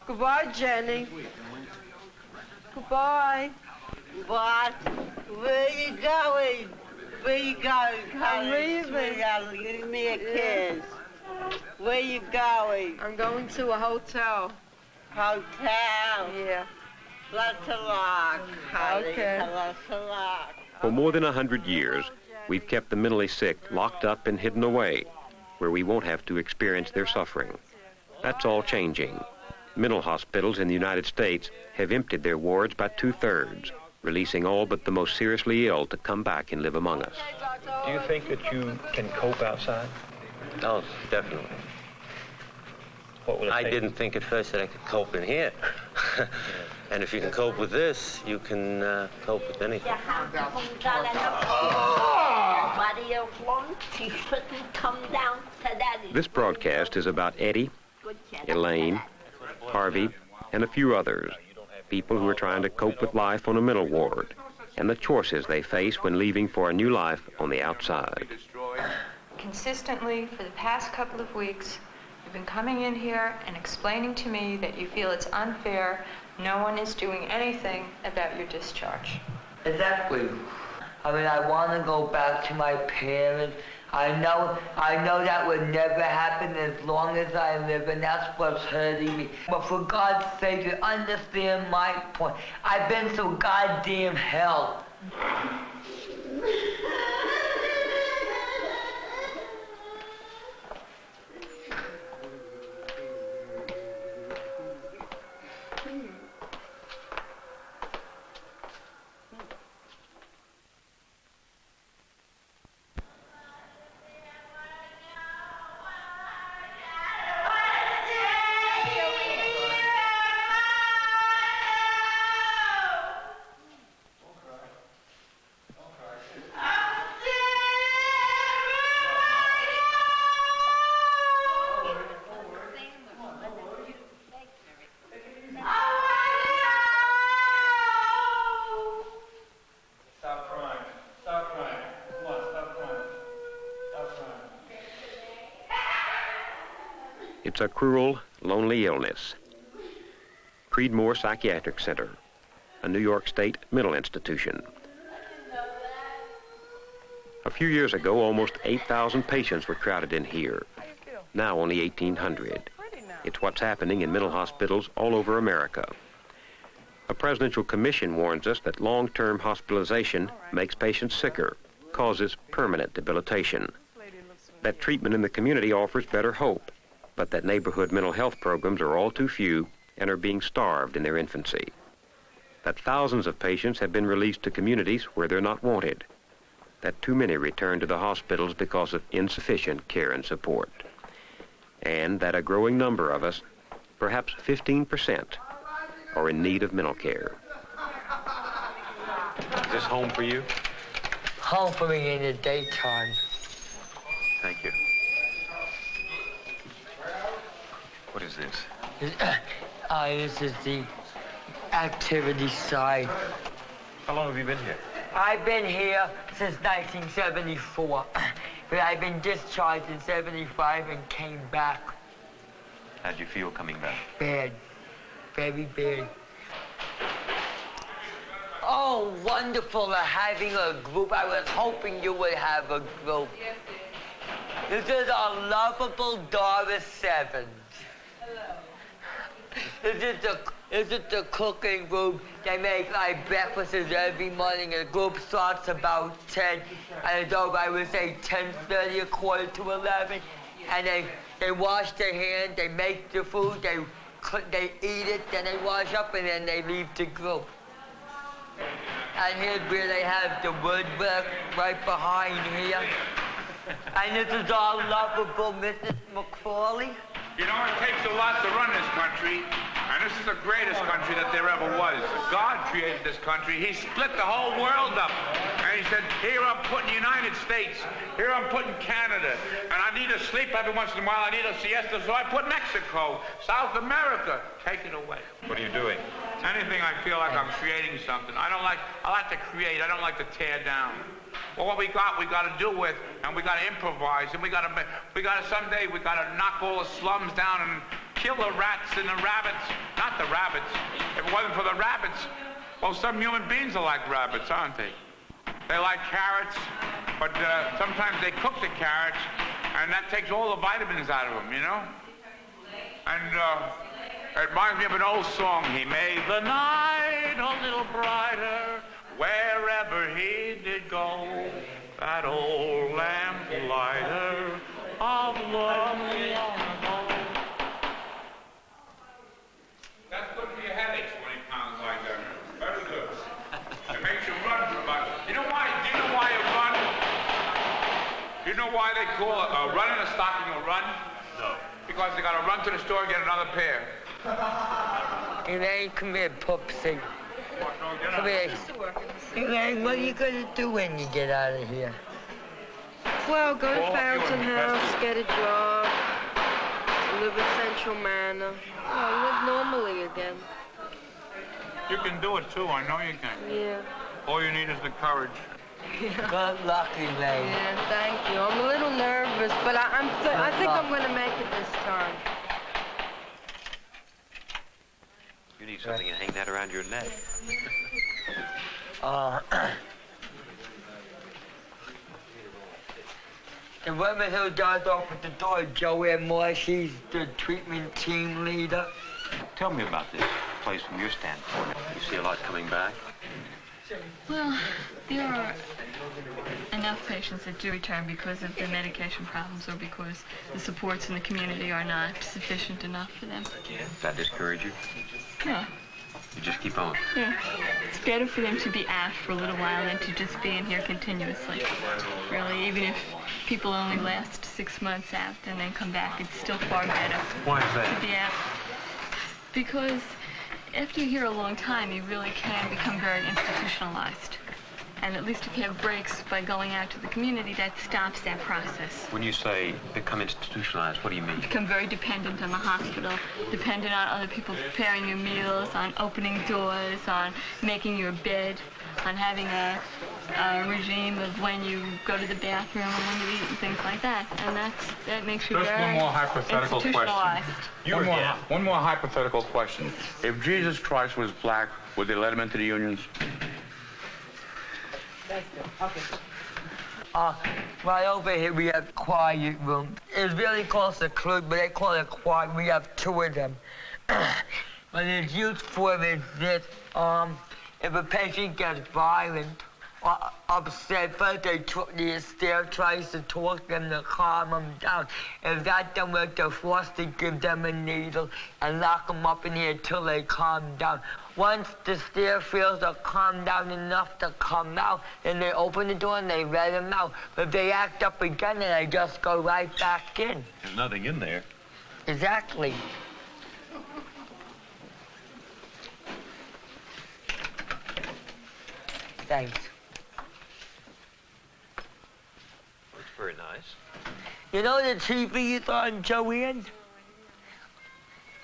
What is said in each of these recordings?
Goodbye, Jenny. Goodbye. What? Where you going? Where you going, I'm leaving. Give me a kiss. Where you going? I'm going to a hotel. Hotel? Yeah. Lots of luck, honey. Okay. Lots of luck. For more than 100 years, we've kept the mentally sick locked up and hidden away, where we won't have to experience their suffering. That's all changing. Mental hospitals in the United States have emptied their wards by 2/3, releasing all but the most seriously ill to come back and live among us. Do you think that you can cope outside? Oh, definitely. What would it I take? didn't think at first that I could cope in here. And if you can cope with this, you can cope with anything. This broadcast is about Eddie, Elaine, Harvey, and a few others, people who are trying to cope with life on a mental ward, and the choices they face when leaving for a new life on the outside. Consistently, for the past couple of weeks, you've been coming in here and explaining to me that you feel it's unfair, no one is doing anything about your discharge. Exactly. I mean, I want to go back to my parents. I know that would never happen as long as I live, and that's what's hurting me. But for God's sake, you understand my point. I've been through goddamn hell. It's a cruel, lonely illness. Creedmore Psychiatric Center, a New York State mental institution. A few years ago, almost 8,000 patients were crowded in here. Now only 1,800. It's what's happening in mental hospitals all over America. A presidential commission warns us that long-term hospitalization makes patients sicker, causes permanent debilitation. That treatment in the community offers better hope, but that neighborhood mental health programs are all too few and are being starved in their infancy. That thousands of patients have been released to communities where they're not wanted. That too many return to the hospitals because of insufficient care and support. And that a growing number of us, perhaps 15%, are in need of mental care. Is this home for you? Home for me in the daytime. Thank you. What is this? This is the activity side. How long have you been here? I've been here since 1974, but I've been discharged in 75 and came back. How'd you feel coming back? Bad. Very bad. Oh, wonderful having a group. I was hoping you would have a group. This is our lovable Doris Evans. This is the cooking group. They make like breakfasts every morning. The group starts about 10, and it's over, I would say 10:30 or 10:45. And they wash their hands, they make the food, they eat it, then they wash up, and then they leave the group. And here's where they have the woodwork right behind here. And this is our lovable Mrs. McFarley. You know, it takes a lot to run this country, and this is the greatest country that there ever was. God created this country. He split the whole world up. And he said, here I'm putting the United States, here I'm putting Canada, and I need to sleep every once in a while, I need a siesta, so I put Mexico, South America. Take it away. What are you doing? Anything I feel like I'm creating something. I like to create, I don't like to tear down. Well, what we got to do with, and we got to improvise, and we got to someday, we got to knock all the slums down and kill the rats and the rabbits. Not the rabbits. If it wasn't for the rabbits, well, some human beings are like rabbits, aren't they? They like carrots, but sometimes they cook the carrots, and that takes all the vitamins out of them, you know? And it reminds me of an old song. He made the night a little brighter wherever he did go. That old lamplighter of love long ago. That's good for your headaches, 20 pounds like that. Very good. It makes you run for about... Do you know why you run? Do you know why they call a run in a stocking a run? No. Because they got to run to the store and get another pair. Elaine, come here, Pupsy. Come here. Elaine, what are you going to do when you get out of here? Well, go to Fountain House, get a job, live at Central Manor. Well, live normally again. You can do it, too. I know you can. Yeah. All you need is the courage. Good luck, Elaine. Yeah, thank you. I'm a little nervous, but I think I'm going to make it this time. You need something to hang that around your neck. The woman who does off at the door, Joanne Moore, she's the treatment team leader. Tell me about this place from your standpoint. You see a lot coming back? Well, there are enough patients that do return because of the medication problems or because the supports in the community are not sufficient enough for them. Does that discourage you? No. You just keep on. Yeah. It's better for them to be out for a little while than to just be in here continuously. Really, even if people only last 6 months out and then come back, it's still far better. Why is that? To be out. Because after you're here a long time, you really can become very institutionalized. And at least if you have breaks by going out to the community, that stops that process. When you say become institutionalized, what do you mean? Become very dependent on the hospital, dependent on other people preparing your meals, on opening doors, on making your bed, on having a regime of when you go to the bathroom and when you eat and things like that. And that makes you Just very one more hypothetical institutionalized. question. One more hypothetical question. If Jesus Christ was black, would they let him into the unions? Right over here we have quiet room. It's really called secluded, but they call it quiet. We have 2 of them. But it's used for this, if a patient gets violent or upset, first the staff tries to talk them to calm them down. If that doesn't work, they're forced to give them a needle and lock them up in here till they calm down. Once the staff feels they're calmed down enough to come out, then they open the door and they let them out. But if they act up again, then they just go right back in. There's nothing in there. Exactly. Thanks. That's very nice. You know the TV you saw on Joanne?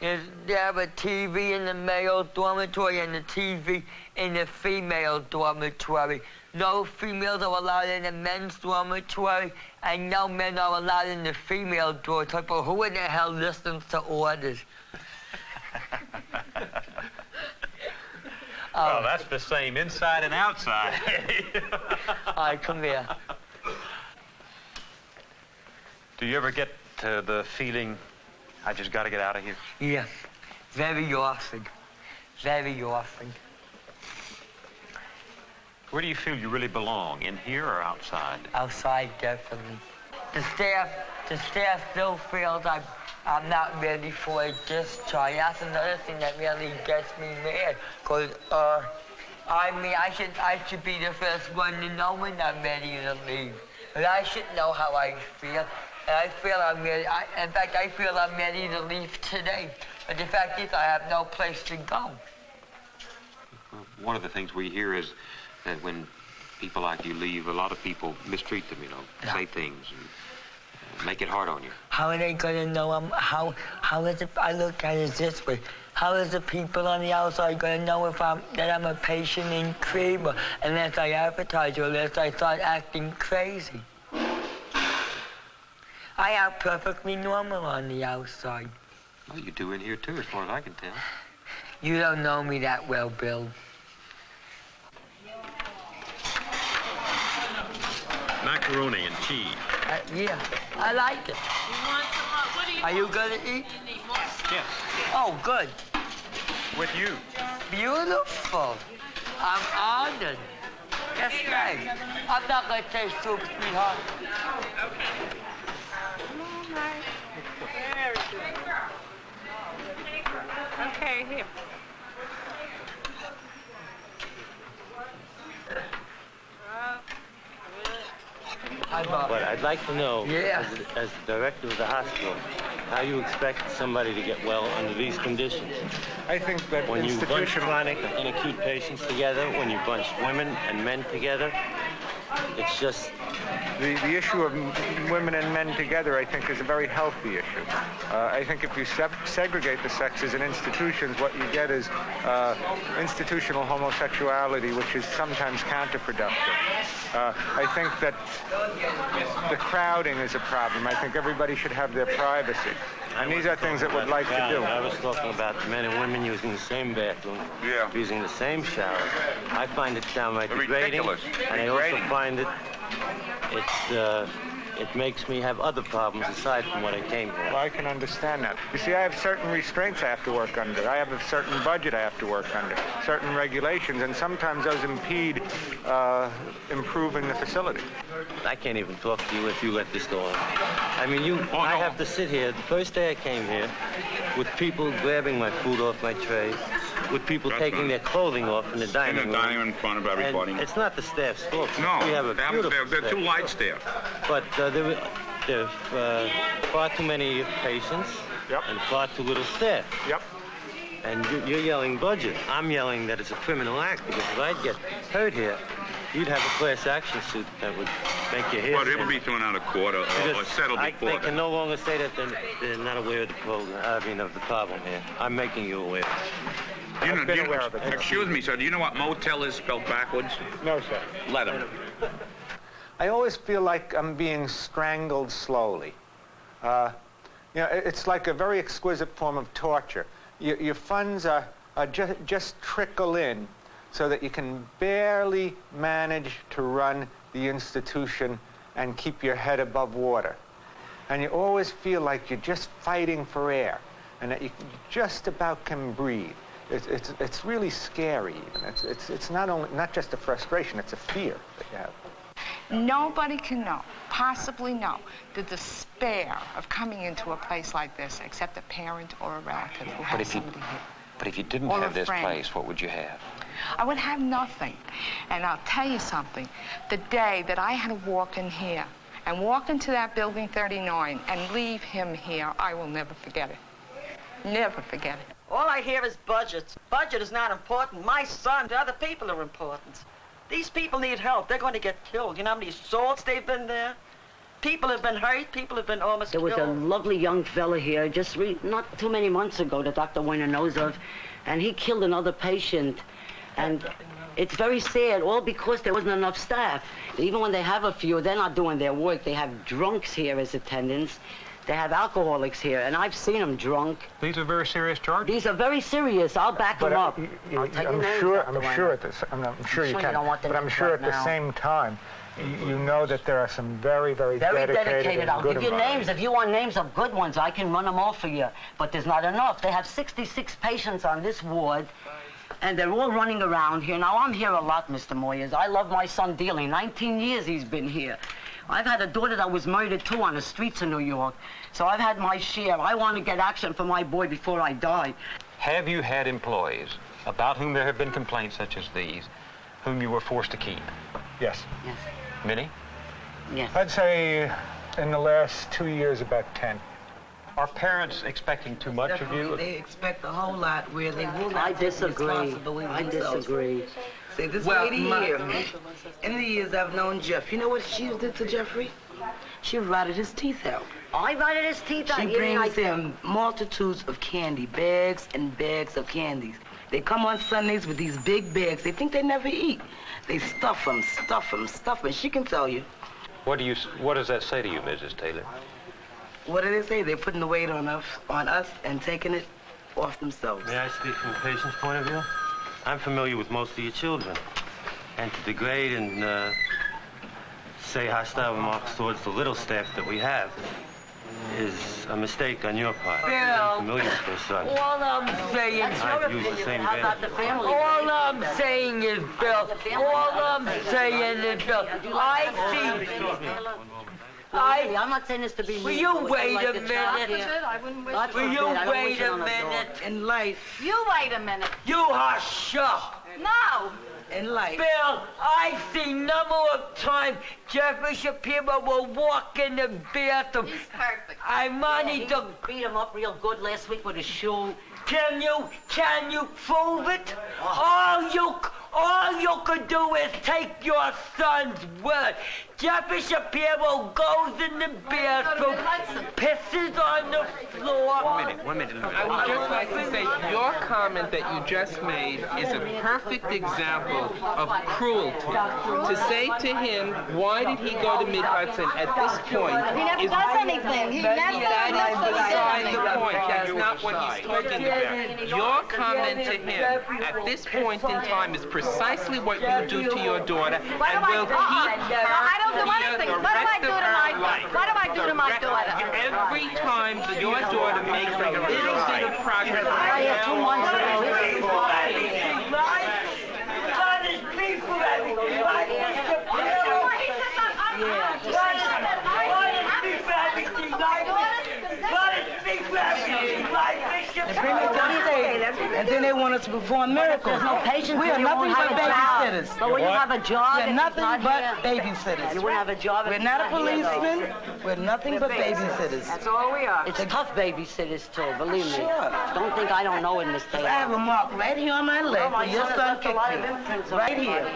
They have a TV in the male dormitory and a TV in the female dormitory. No females are allowed in the men's dormitory, and no men are allowed in the female dormitory. But who in the hell listens to orders? Well, that's the same inside and outside. All right, come here. Do you ever get the feeling, I just got to get out of here? Yeah, very often. Very often. Where do you feel you really belong, in here or outside? Outside, definitely. The staff still feels I'm not ready for a discharge. That's another thing that really gets me mad. Because, I should be the first one to know when I'm ready to leave. But I should know how I feel. And I feel I'm ready. In fact, I feel I'm ready to leave today. But the fact is, I have no place to go. One of the things we hear is that when people like you leave, a lot of people mistreat them, say things and make it hard on you. How are they going to know how is it? I look at it this way. How is the people on the outside going to know that I'm a patient in Creedmore unless I advertise or unless I start acting crazy? I act perfectly normal on the outside. Well, you do in here, too, as far as I can tell. You don't know me that well, Bill. Macaroni and cheese. Yeah, I like it. Are you gonna eat? Yes. Oh, good. With you. Beautiful. I'm honored. That's right. I'm not gonna taste soup, sweetheart. Very good. Okay, here. But I'd like to know, Yeah. as the director of the hospital, how you expect somebody to get well under these conditions. I think that When you bunch institution... chronic and acute patients together, when you bunch women and men together, it's just... The issue of women and men together, I think, is a very healthy issue. I think if you segregate the sexes in institutions, what you get is institutional homosexuality, which is sometimes counterproductive. I think that the crowding is a problem. I think everybody should have their privacy. And these are things that we'd like to do. I was talking about men and women using the same bathroom, using the same shower. I find it downright degrading, Ridiculous. and I also find it it makes me have other problems aside from what I came here. Well, I can understand that. You see, I have certain restraints I have to work under. I have a certain budget I have to work under, certain regulations, and sometimes those impede improving the facility. I can't even talk to you if you let this go on. I mean, I have to sit here, the first day I came here, with people grabbing my food off my tray, with people taking their clothing off in the dining room. In the dining room in front of everybody. And it's not the staff's fault. No, we have a beautiful there are staff. two lights there. But there are far too many patients and far too little staff. Yep. And you're yelling budget. I'm yelling that it's a criminal act, because if I'd get hurt here, you'd have a class action suit that would make your hair Well, stand. it'll be thrown out of court or settled before They that. can no longer say that they're not aware of the program, of the problem here. I'm making you aware. I've been aware of it. Excuse me, sir. Do you know what motel is spelled backwards? No, sir. Let him. I always feel like I'm being strangled slowly. It's like a very exquisite form of torture. Your funds are just trickle in so that you can barely manage to run the institution and keep your head above water. And you always feel like you're just fighting for air and that you just about can breathe. It's really scary. It's not just a frustration, it's a fear that you have. Nobody can possibly know, the despair of coming into a place like this except a parent or a relative who has somebody here. But if you didn't Or a have this friend. place, what would you have? I would have nothing. And I'll tell you something. The day that I had to walk in here and walk into that building 39 and leave him here, I will never forget it. Never forget it. All I hear is budgets. Budget is not important. My son, the other people are important. These people need help. They're going to get killed. You know how many assaults they've been there? People have been hurt. People have been almost There was killed. a lovely young fella here just not too many months ago that Dr. Weiner knows of, and he killed another patient. And it's very sad, all because there wasn't enough staff. Even when they have a few, they're not doing their work. They have drunks here as attendants. They have alcoholics here, and I've seen them drunk. These are very serious charges. These are very serious. I'll back them up. I'll tell you I'm names, sure Dr. Weiner. I'm sure you you can. don't want the But I'm names sure right at the now. same time, you know that there are some very, very dedicated and I'll good give you environments. names. If you want names of good ones, I can run them off for you. But there's not enough. They have 66 patients on this ward, and they're all running around here. Now, I'm here a lot, Mr. Moyers. I love my son dearly. 19 years he's been here. I've had a daughter that was murdered, too, on the streets of New York. So I've had my share. I want to get action for my boy before I die. Have you had employees about whom there have been complaints such as these, whom you were forced to keep? Yes. Yes. Many? Yes. I'd say in the last 2 years, about 10. Are parents expecting too much of you? They expect a whole lot where they will not I take disagree. responsibility I themselves. disagree. See, this lady here, in the years I've known Jeff, you know what she did to Jeffrey? She rotted his teeth out. I rotted his teeth out. She You mean brings I- him multitudes of candy, bags and bags of candies. They come on Sundays with these big bags. They think they never eat. They stuff them, stuff them, stuff them. She can tell you. What does that say to you, Mrs. Taylor? What do they say? They're putting the weight on us and taking it off themselves. May I speak from the patient's point of view? I'm familiar with most of your children. And to degrade and say hostile remarks towards the little staff that we have is a mistake on your part. Bill, I'm familiar with their son. all I'm saying, I've used the same bed. all I'm saying is, Bill, all I'm saying is, Bill, I'm not saying this to be mean. Will you wait like a minute? Will you wait a minute? In life. You wait a minute. You hush up. No. In life. Bill, I see number of times Jeffrey Shapiro will walk in the bathroom. He's perfect. He beat him up real good last week with his shoe. Can you prove it? All you could do is take your son's word. Jeffrey Shapiro goes in the bathroom, pisses on the floor. One minute. I would just like to say your comment that you just made is a perfect example of cruelty. To say to him, why did he go to Mid-Hudson at this point? He never does anything. He never That is beside the point. That's not what he's talking about. Your comment to him at this point in time is precisely what you do to your daughter and will keep her I don't do anything. the What do I rest do of to her my life. What do I do to my daughter? Every time your daughter makes a little bit of progress, And then they want us to perform miracles. There's no patience. We are nothing but babysitters. But when you have a job, We're nothing but babysitters. You wouldn't have a job. We're not a policeman. We're nothing but babysitters. That's all we are. It's tough babysitters too, believe me. Sure. Don't think I don't know in this day. I have a mark right here on my leg where your son kicked me. Right here.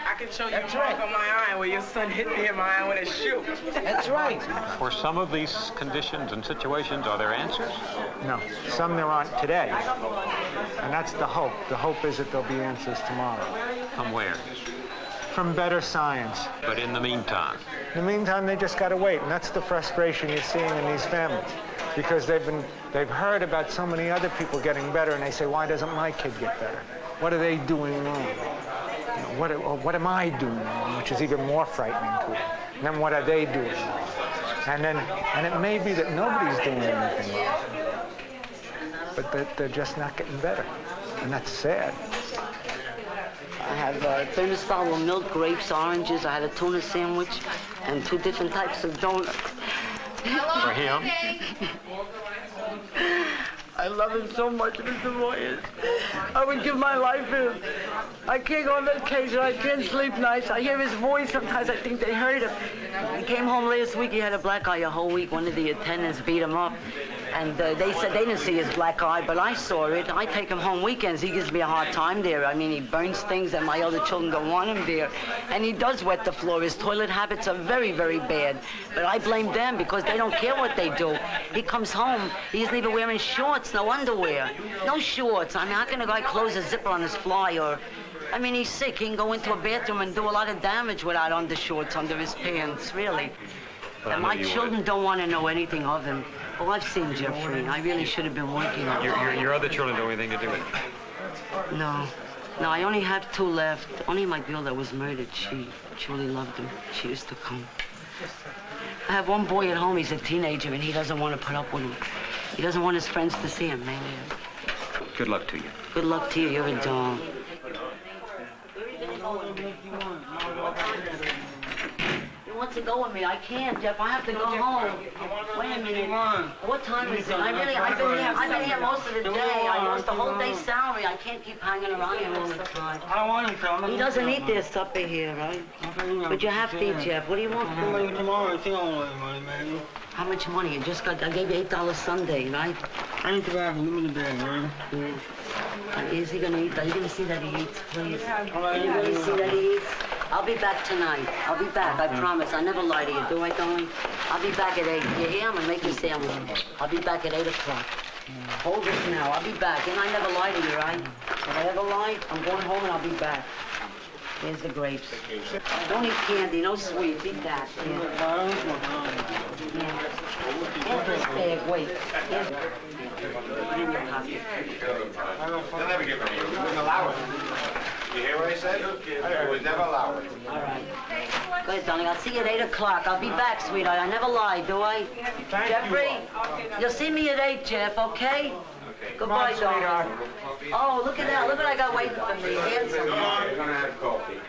I can show you a mark on my eye where your son hit me in my eye with a shoe. That's right. For some of these conditions and situations, are there answers? No, some there aren't today. And that's the hope. The hope is that there'll be answers tomorrow. From where? From better science. But in the meantime? In the meantime, they just got to wait, and that's the frustration you're seeing in these families. Because they've heard about so many other people getting better, and they say, why doesn't my kid get better? What are they doing wrong? What am I doing wrong? Which is even more frightening to them. And then what are they doing wrong? And it may be that nobody's doing anything wrong, but that they're just not getting better, and that's sad. I have famous style of milk, grapes, oranges. I had a tuna sandwich and 2 different types of donuts. For him? I love him so much, Mr. Moyers. I would give my life for him. I can't go on vacation. I can't sleep nights. I hear his voice sometimes. I think they heard him. He came home last week. He had a black eye a whole week. One of the attendants beat him up. And they said they didn't see his black eye, but I saw it. I take him home weekends. He gives me a hard time there. I mean, he burns things and my other children don't want him there. And he does wet the floor. His toilet habits are very, very bad. But I blame them because they don't care what they do. He comes home, he isn't even wearing shorts, no underwear, no shorts. I mean, how can a guy close a zipper on his fly or... I mean, he's sick. He can go into a bathroom and do a lot of damage without undershorts under his pants, really. And my children don't want to know anything of him. Well, I've seen Jeffrey. I really should have been working on it. Your other children don't have anything to do with it? No, I only have 2 left. Only my girl that was murdered. She truly loved him. She used to come. I have one boy at home. He's a teenager, and he doesn't want to put up with him. He doesn't want his friends to see him, man. Good luck to you. Good luck to you. You're a doll. He wants to go with me. I can't, Jeff. I have to go home. Wait a minute. What time is it? I've been here most of the day. I lost the whole day's salary. I can't keep hanging around here all the time. I don't want him to. He doesn't eat their supper here, right? But you have to eat, Jeff. What do you want from him? Tomorrow, if you don't want money, man. How much money? You just got, I gave you $8 Sunday, right? I need to buy him. Give me the bag, man. Yeah. Is he gonna eat? Are you gonna see that he eats, please? Are you gonna see that he eats? I'll be back tonight. I'll be back, I promise. I never lie to you, do I, darling? I'll be back at 8. You hear? I'm gonna make you a sandwich. I'll be back at 8 o'clock. Hold this now. I'll be back. And I never lie to you, right? If I ever lie, I'm going home and I'll be back. Here's the grapes. Don't eat candy, no sweets. Eat that. Here. Here's this bag. Wait. Here's in your pocket. They'll never give it to you. We wouldn't allow it. You hear what I said? I would never allow it. All right. Go ahead, darling. I'll see you at 8 o'clock. I'll be back, sweetheart. I never lie, do I? Jeffrey, you'll see me at 8, Jeff, okay? Goodbye, darling. Oh, look at that. Look what I got waiting for me. Handsome. We're going to have coffee.